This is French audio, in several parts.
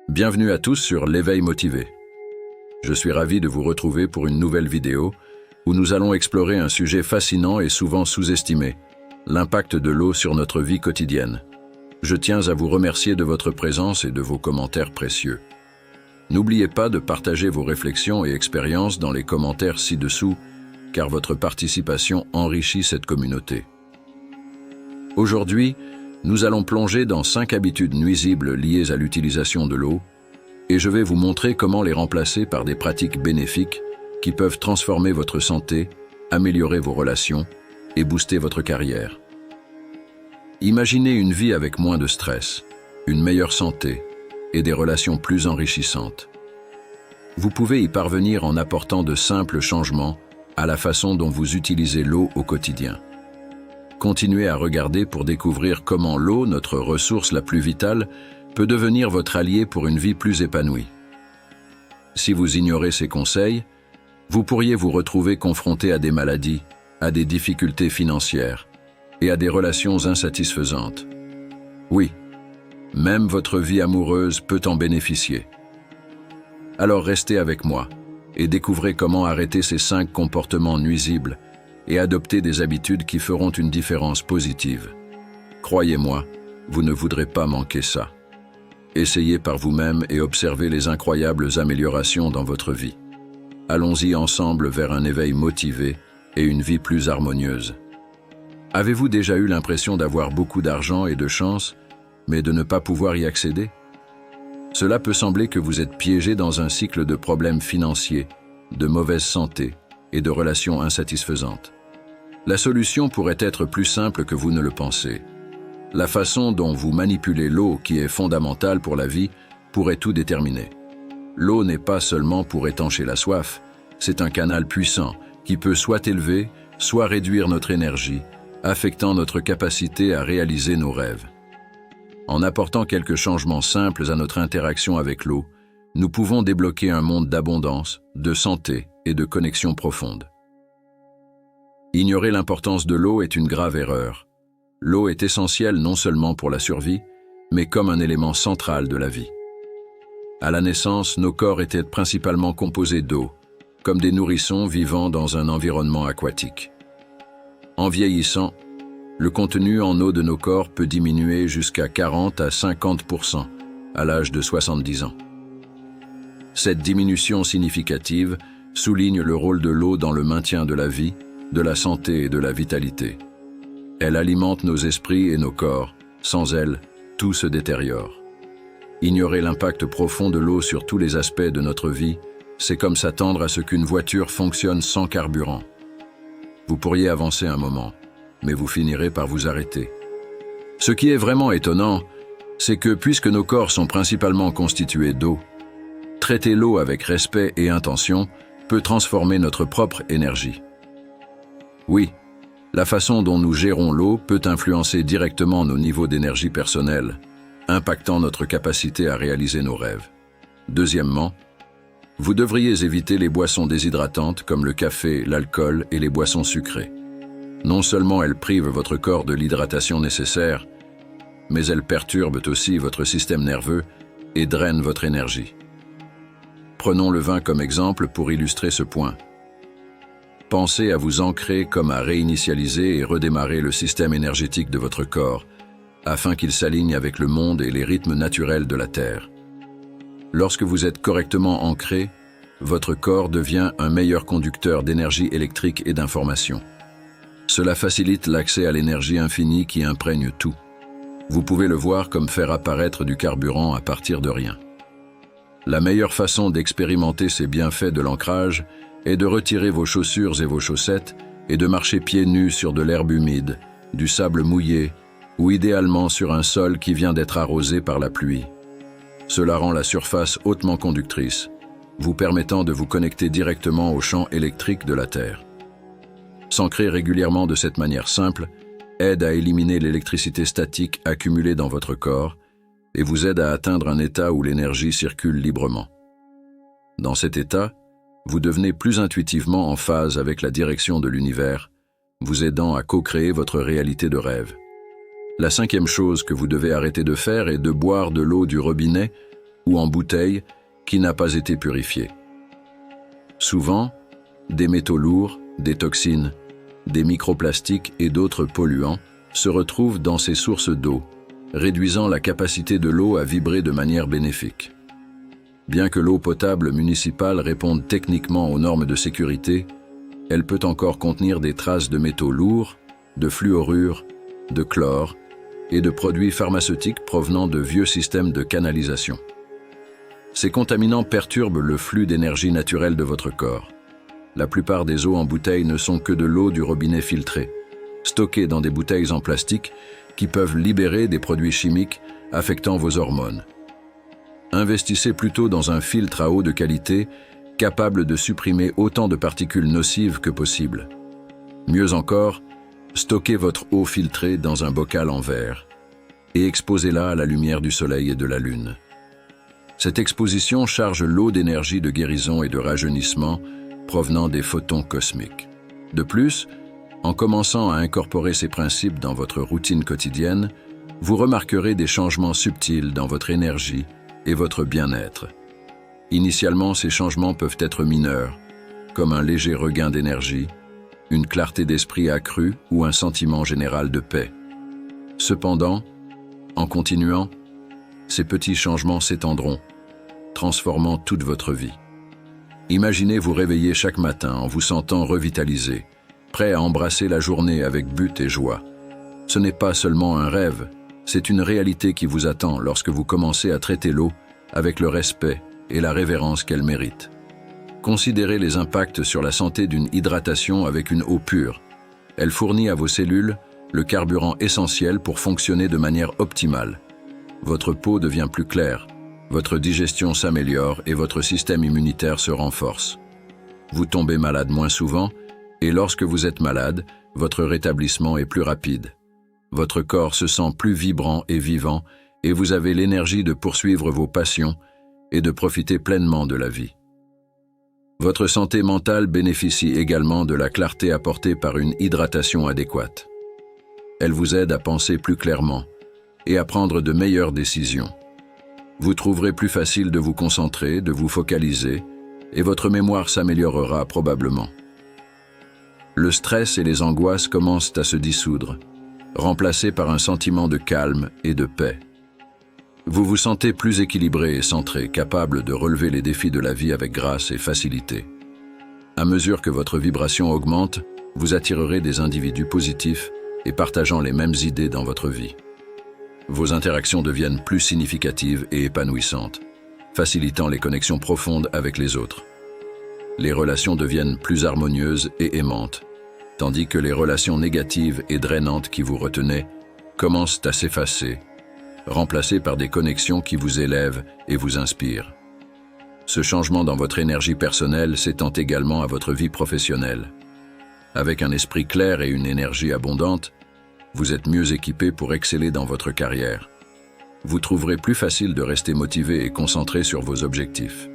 Bienvenue à tous sur l'éveil motivé. Je suis ravi de vous retrouver pour une nouvelle vidéo où nous allons explorer un sujet fascinant et souvent sous-estimé, l'impact de l'eau sur notre vie quotidienne. Je tiens à vous remercier de votre présence et de vos commentaires précieux. N'oubliez pas de partager vos réflexions et expériences dans les commentaires ci-dessous, car votre participation enrichit cette communauté. Aujourd'hui, nous allons plonger dans 5 habitudes nuisibles liées à l'utilisation de l'eau, et je vais vous montrer comment les remplacer par des pratiques bénéfiques qui peuvent transformer votre santé, améliorer vos relations et booster votre carrière. Imaginez une vie avec moins de stress, une meilleure santé et des relations plus enrichissantes. Vous pouvez y parvenir en apportant de simples changements à la façon dont vous utilisez l'eau au quotidien. Continuez à regarder pour découvrir comment l'eau, notre ressource la plus vitale, peut devenir votre allié pour une vie plus épanouie. Si vous ignorez ces conseils, vous pourriez vous retrouver confronté à des maladies, à des difficultés financières et à des relations insatisfaisantes. Oui, même votre vie amoureuse peut en bénéficier. Alors restez avec moi et découvrez comment arrêter ces 5 comportements nuisibles et adopter des habitudes qui feront une différence positive. Croyez-moi, vous ne voudrez pas manquer ça. Essayez par vous-même et observez les incroyables améliorations dans votre vie. Allons-y ensemble vers un éveil motivé et une vie plus harmonieuse. Avez-vous déjà eu l'impression d'avoir beaucoup d'argent et de chance, mais de ne pas pouvoir y accéder? Cela peut sembler que vous êtes piégé dans un cycle de problèmes financiers, de mauvaise santé et de relations insatisfaisantes. La solution pourrait être plus simple que vous ne le pensez. La façon dont vous manipulez l'eau, qui est fondamentale pour la vie, pourrait tout déterminer. L'eau n'est pas seulement pour étancher la soif, c'est un canal puissant qui peut soit élever, soit réduire notre énergie, affectant notre capacité à réaliser nos rêves. En apportant quelques changements simples à notre interaction avec l'eau, nous pouvons débloquer un monde d'abondance, de santé et de connexion profonde. Ignorer l'importance de l'eau est une grave erreur. L'eau est essentielle non seulement pour la survie, mais comme un élément central de la vie. À la naissance, nos corps étaient principalement composés d'eau, comme des nourrissons vivant dans un environnement aquatique. En vieillissant, le contenu en eau de nos corps peut diminuer jusqu'à 40 à 50% à l'âge de 70 ans. Cette diminution significative souligne le rôle de l'eau dans le maintien de la vie, de la santé et de la vitalité. Elle alimente nos esprits et nos corps. Sans elle, tout se détériore. Ignorer l'impact profond de l'eau sur tous les aspects de notre vie, c'est comme s'attendre à ce qu'une voiture fonctionne sans carburant. Vous pourriez avancer un moment, mais vous finirez par vous arrêter. Ce qui est vraiment étonnant, c'est que puisque nos corps sont principalement constitués d'eau, traiter l'eau avec respect et intention peut transformer notre propre énergie. Oui, la façon dont nous gérons l'eau peut influencer directement nos niveaux d'énergie personnelle, impactant notre capacité à réaliser nos rêves. Deuxièmement, vous devriez éviter les boissons déshydratantes comme le café, l'alcool et les boissons sucrées. Non seulement elles privent votre corps de l'hydratation nécessaire, mais elles perturbent aussi votre système nerveux et drainent votre énergie. Prenons le vin comme exemple pour illustrer ce point. Pensez à vous ancrer comme à réinitialiser et redémarrer le système énergétique de votre corps, afin qu'il s'aligne avec le monde et les rythmes naturels de la Terre. Lorsque vous êtes correctement ancré, votre corps devient un meilleur conducteur d'énergie électrique et d'information. Cela facilite l'accès à l'énergie infinie qui imprègne tout. Vous pouvez le voir comme faire apparaître du carburant à partir de rien. La meilleure façon d'expérimenter ces bienfaits de l'ancrage est de retirer vos chaussures et vos chaussettes et de marcher pieds nus sur de l'herbe humide, du sable mouillé ou idéalement sur un sol qui vient d'être arrosé par la pluie. Cela rend la surface hautement conductrice, vous permettant de vous connecter directement au champ électrique de la Terre. S'ancrer régulièrement de cette manière simple aide à éliminer l'électricité statique accumulée dans votre corps et vous aide à atteindre un état où l'énergie circule librement. Dans cet état, vous devenez plus intuitivement en phase avec la direction de l'univers, vous aidant à co-créer votre réalité de rêve. La 5e chose que vous devez arrêter de faire est de boire de l'eau du robinet ou en bouteille qui n'a pas été purifiée. Souvent, des métaux lourds, des toxines, des microplastiques et d'autres polluants se retrouvent dans ces sources d'eau, réduisant la capacité de l'eau à vibrer de manière bénéfique. Bien que l'eau potable municipale réponde techniquement aux normes de sécurité, elle peut encore contenir des traces de métaux lourds, de fluorure, de chlore et de produits pharmaceutiques provenant de vieux systèmes de canalisation. Ces contaminants perturbent le flux d'énergie naturelle de votre corps. La plupart des eaux en bouteille ne sont que de l'eau du robinet filtrée, stockée dans des bouteilles en plastique qui peuvent libérer des produits chimiques affectant vos hormones. Investissez plutôt dans un filtre à eau de qualité capable de supprimer autant de particules nocives que possible. Mieux encore, stockez votre eau filtrée dans un bocal en verre et exposez-la à la lumière du soleil et de la lune. Cette exposition charge l'eau d'énergie de guérison et de rajeunissement provenant des photons cosmiques. De plus, en commençant à incorporer ces principes dans votre routine quotidienne, vous remarquerez des changements subtils dans votre énergie et votre bien-être. Initialement, ces changements peuvent être mineurs, comme un léger regain d'énergie, une clarté d'esprit accrue ou un sentiment général de paix. Cependant, en continuant, ces petits changements s'étendront, transformant toute votre vie. Imaginez vous réveiller chaque matin en vous sentant revitalisé, prêt à embrasser la journée avec but et joie. Ce n'est pas seulement un rêve, c'est une réalité qui vous attend lorsque vous commencez à traiter l'eau avec le respect et la révérence qu'elle mérite. Considérez les impacts sur la santé d'une hydratation avec une eau pure. Elle fournit à vos cellules le carburant essentiel pour fonctionner de manière optimale. Votre peau devient plus claire, votre digestion s'améliore et votre système immunitaire se renforce. Vous tombez malade moins souvent et lorsque vous êtes malade, votre rétablissement est plus rapide. Votre corps se sent plus vibrant et vivant et vous avez l'énergie de poursuivre vos passions et de profiter pleinement de la vie. Votre santé mentale bénéficie également de la clarté apportée par une hydratation adéquate. Elle vous aide à penser plus clairement et à prendre de meilleures décisions. Vous trouverez plus facile de vous concentrer, de vous focaliser, et votre mémoire s'améliorera probablement. Le stress et les angoisses commencent à se dissoudre, remplacés par un sentiment de calme et de paix. Vous vous sentez plus équilibré et centré, capable de relever les défis de la vie avec grâce et facilité. À mesure que votre vibration augmente, vous attirerez des individus positifs et partageant les mêmes idées dans votre vie. Vos interactions deviennent plus significatives et épanouissantes, facilitant les connexions profondes avec les autres. Les relations deviennent plus harmonieuses et aimantes, tandis que les relations négatives et drainantes qui vous retenaient commencent à s'effacer, remplacées par des connexions qui vous élèvent et vous inspirent. Ce changement dans votre énergie personnelle s'étend également à votre vie professionnelle. Avec un esprit clair et une énergie abondante, vous êtes mieux équipé pour exceller dans votre carrière. Vous trouverez plus facile de rester motivé et concentré sur vos objectifs.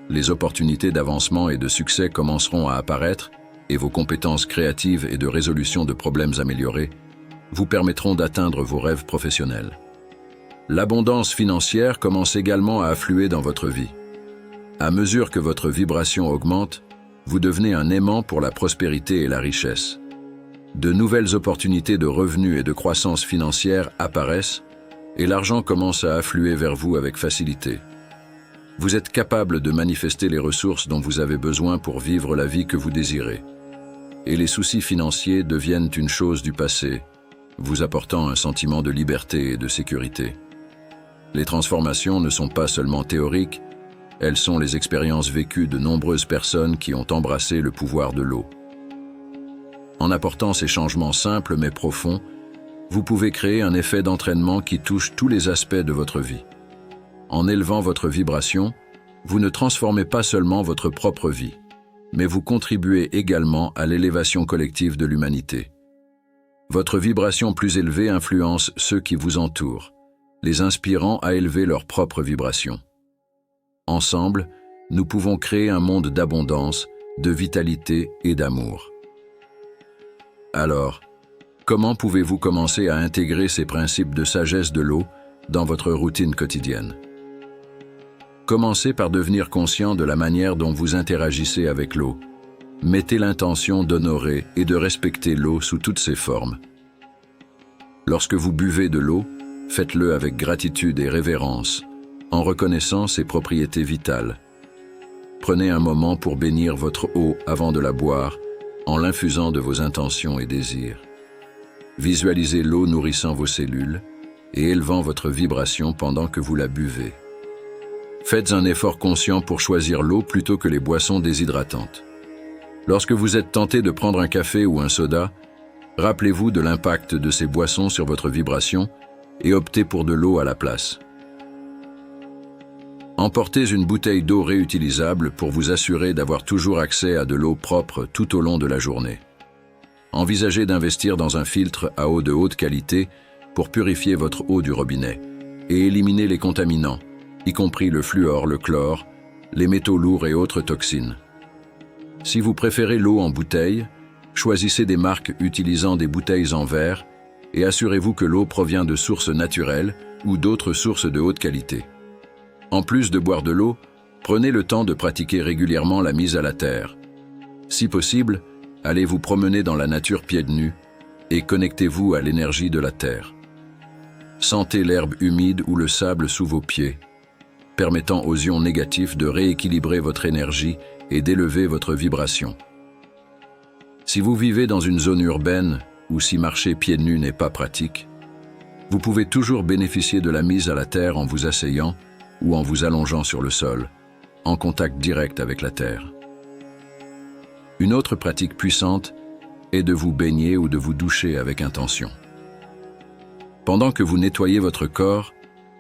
Les opportunités d'avancement et de succès commenceront à apparaître et vos compétences créatives et de résolution de problèmes améliorés vous permettront d'atteindre vos rêves professionnels. L'abondance financière commence également à affluer dans votre vie. À mesure que votre vibration augmente, vous devenez un aimant pour la prospérité et la richesse. De nouvelles opportunités de revenus et de croissance financière apparaissent et l'argent commence à affluer vers vous avec facilité. Vous êtes capable de manifester les ressources dont vous avez besoin pour vivre la vie que vous désirez. Et les soucis financiers deviennent une chose du passé, vous apportant un sentiment de liberté et de sécurité. Les transformations ne sont pas seulement théoriques, elles sont les expériences vécues de nombreuses personnes qui ont embrassé le pouvoir de l'eau. En apportant ces changements simples mais profonds, vous pouvez créer un effet d'entraînement qui touche tous les aspects de votre vie. En élevant votre vibration, vous ne transformez pas seulement votre propre vie, mais vous contribuez également à l'élévation collective de l'humanité. Votre vibration plus élevée influence ceux qui vous entourent, les inspirant à élever leur propre vibration. Ensemble, nous pouvons créer un monde d'abondance, de vitalité et d'amour. Alors, comment pouvez-vous commencer à intégrer ces principes de sagesse de l'eau dans votre routine quotidienne? Commencez par devenir conscient de la manière dont vous interagissez avec l'eau. Mettez l'intention d'honorer et de respecter l'eau sous toutes ses formes. Lorsque vous buvez de l'eau, faites-le avec gratitude et révérence, en reconnaissant ses propriétés vitales. Prenez un moment pour bénir votre eau avant de la boire, en l'infusant de vos intentions et désirs. Visualisez l'eau nourrissant vos cellules et élevant votre vibration pendant que vous la buvez. Faites un effort conscient pour choisir l'eau plutôt que les boissons déshydratantes. Lorsque vous êtes tenté de prendre un café ou un soda, rappelez-vous de l'impact de ces boissons sur votre vibration et optez pour de l'eau à la place. Emportez une bouteille d'eau réutilisable pour vous assurer d'avoir toujours accès à de l'eau propre tout au long de la journée. Envisagez d'investir dans un filtre à eau de haute qualité pour purifier votre eau du robinet et éliminer les contaminants, y compris le fluor, le chlore, les métaux lourds et autres toxines. Si vous préférez l'eau en bouteille, choisissez des marques utilisant des bouteilles en verre et assurez-vous que l'eau provient de sources naturelles ou d'autres sources de haute qualité. En plus de boire de l'eau, prenez le temps de pratiquer régulièrement la mise à la terre. Si possible, allez vous promener dans la nature pieds nus et connectez-vous à l'énergie de la terre. Sentez l'herbe humide ou le sable sous vos pieds, permettant aux ions négatifs de rééquilibrer votre énergie et d'élever votre vibration. Si vous vivez dans une zone urbaine ou si marcher pieds nus n'est pas pratique, vous pouvez toujours bénéficier de la mise à la terre en vous asseyant ou en vous allongeant sur le sol, en contact direct avec la terre. Une autre pratique puissante est de vous baigner ou de vous doucher avec intention. Pendant que vous nettoyez votre corps,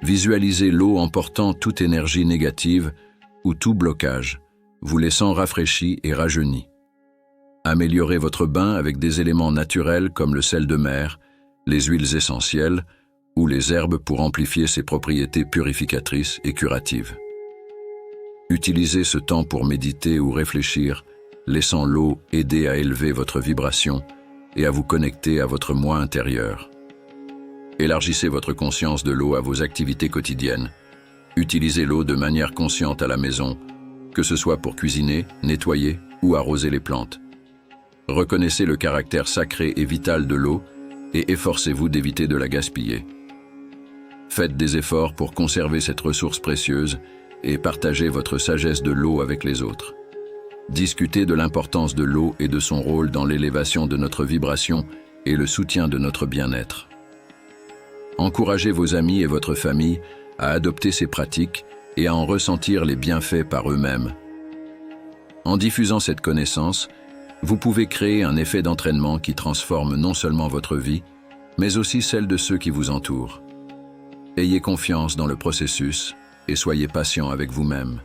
visualisez l'eau emportant toute énergie négative ou tout blocage, vous laissant rafraîchi et rajeuni. Améliorez votre bain avec des éléments naturels comme le sel de mer, les huiles essentielles ou les herbes pour amplifier ses propriétés purificatrices et curatives. Utilisez ce temps pour méditer ou réfléchir, laissant l'eau aider à élever votre vibration et à vous connecter à votre moi intérieur. Élargissez votre conscience de l'eau à vos activités quotidiennes. Utilisez l'eau de manière consciente à la maison, que ce soit pour cuisiner, nettoyer ou arroser les plantes. Reconnaissez le caractère sacré et vital de l'eau et efforcez-vous d'éviter de la gaspiller. Faites des efforts pour conserver cette ressource précieuse et partagez votre sagesse de l'eau avec les autres. Discutez de l'importance de l'eau et de son rôle dans l'élévation de notre vibration et le soutien de notre bien-être. Encouragez vos amis et votre famille à adopter ces pratiques et à en ressentir les bienfaits par eux-mêmes. En diffusant cette connaissance, vous pouvez créer un effet d'entraînement qui transforme non seulement votre vie, mais aussi celle de ceux qui vous entourent. Ayez confiance dans le processus et soyez patient avec vous-même.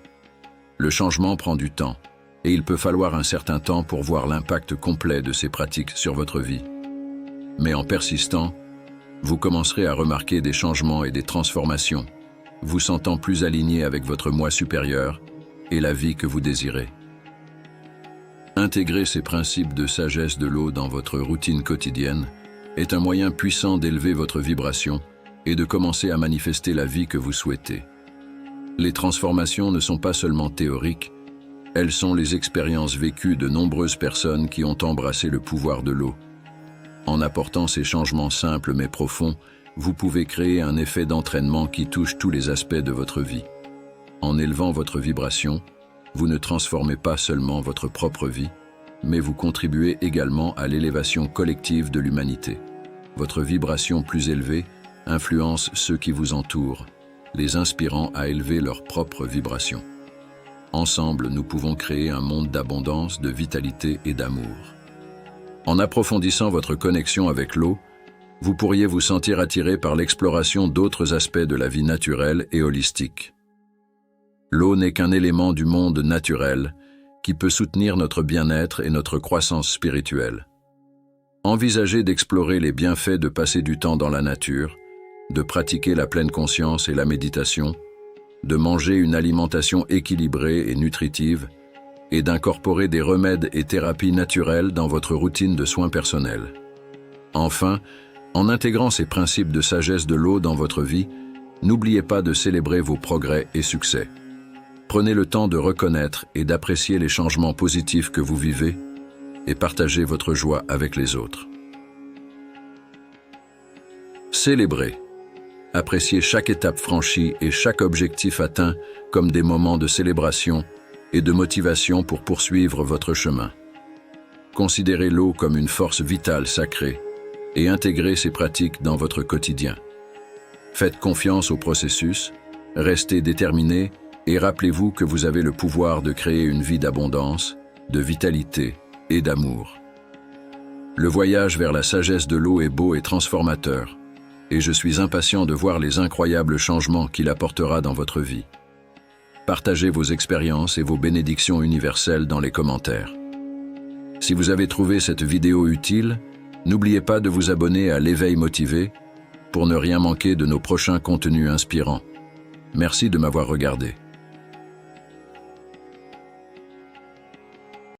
Le changement prend du temps et il peut falloir un certain temps pour voir l'impact complet de ces pratiques sur votre vie. Mais en persistant, vous commencerez à remarquer des changements et des transformations, vous sentant plus aligné avec votre moi supérieur et la vie que vous désirez. Intégrer ces principes de sagesse de l'eau dans votre routine quotidienne est un moyen puissant d'élever votre vibration et de commencer à manifester la vie que vous souhaitez. Les transformations ne sont pas seulement théoriques, elles sont les expériences vécues de nombreuses personnes qui ont embrassé le pouvoir de l'eau. En apportant ces changements simples mais profonds, vous pouvez créer un effet d'entraînement qui touche tous les aspects de votre vie. En élevant votre vibration, vous ne transformez pas seulement votre propre vie, mais vous contribuez également à l'élévation collective de l'humanité. Votre vibration plus élevée influence ceux qui vous entourent, les inspirant à élever leur propre vibration. Ensemble, nous pouvons créer un monde d'abondance, de vitalité et d'amour. En approfondissant votre connexion avec l'eau, vous pourriez vous sentir attiré par l'exploration d'autres aspects de la vie naturelle et holistique. L'eau n'est qu'un élément du monde naturel qui peut soutenir notre bien-être et notre croissance spirituelle. Envisagez d'explorer les bienfaits de passer du temps dans la nature, de pratiquer la pleine conscience et la méditation, de manger une alimentation équilibrée et nutritive, et d'incorporer des remèdes et thérapies naturelles dans votre routine de soins personnels. Enfin, en intégrant ces principes de sagesse de l'eau dans votre vie, n'oubliez pas de célébrer vos progrès et succès. Prenez le temps de reconnaître et d'apprécier les changements positifs que vous vivez et partagez votre joie avec les autres. Célébrez. Appréciez chaque étape franchie et chaque objectif atteint comme des moments de célébration et de motivation pour poursuivre votre chemin. Considérez l'eau comme une force vitale sacrée et intégrez ces pratiques dans votre quotidien. Faites confiance au processus, restez déterminé et rappelez-vous que vous avez le pouvoir de créer une vie d'abondance, de vitalité et d'amour. Le voyage vers la sagesse de l'eau est beau et transformateur, et je suis impatient de voir les incroyables changements qu'il apportera dans votre vie. Partagez vos expériences et vos bénédictions universelles dans les commentaires. Si vous avez trouvé cette vidéo utile, n'oubliez pas de vous abonner à l'Éveil Motivé pour ne rien manquer de nos prochains contenus inspirants. Merci de m'avoir regardé.